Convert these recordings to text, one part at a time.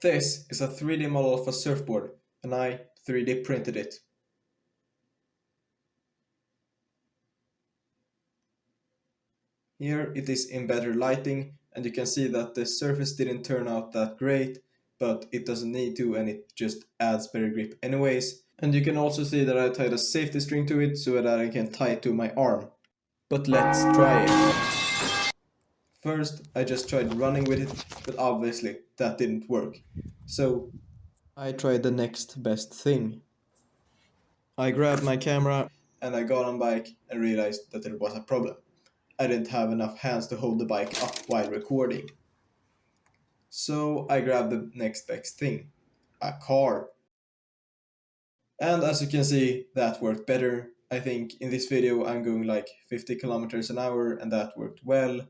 This is a 3D model of a surfboard, and I 3D printed it. Here it is in better lighting, and you can see that the surface didn't turn out that great, but it doesn't need to, and it just adds better grip anyways. And you can also see that I tied a safety string to it so that I can tie it to my arm. But let's try it. First, I just tried running with it, but obviously that didn't work. So I tried the next best thing. I grabbed my camera and I got on bike and realized that there was a problem. I didn't have enough hands to hold the bike up while recording. So I grabbed the next best thing, a car. And as you can see, that worked better. I think in this video I'm going like 50 kilometers an hour and that worked well.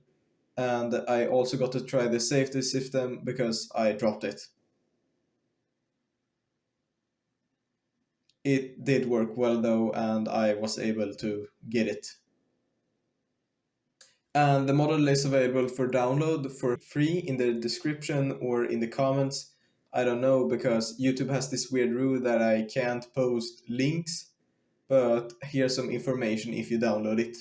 And I also got to try the safety system because I dropped it. It did work well though, and I was able to get it. And the model is available for download for free in the description or in the comments. I don't know, because YouTube has this weird rule that I can't post links, but here's some information if you download it.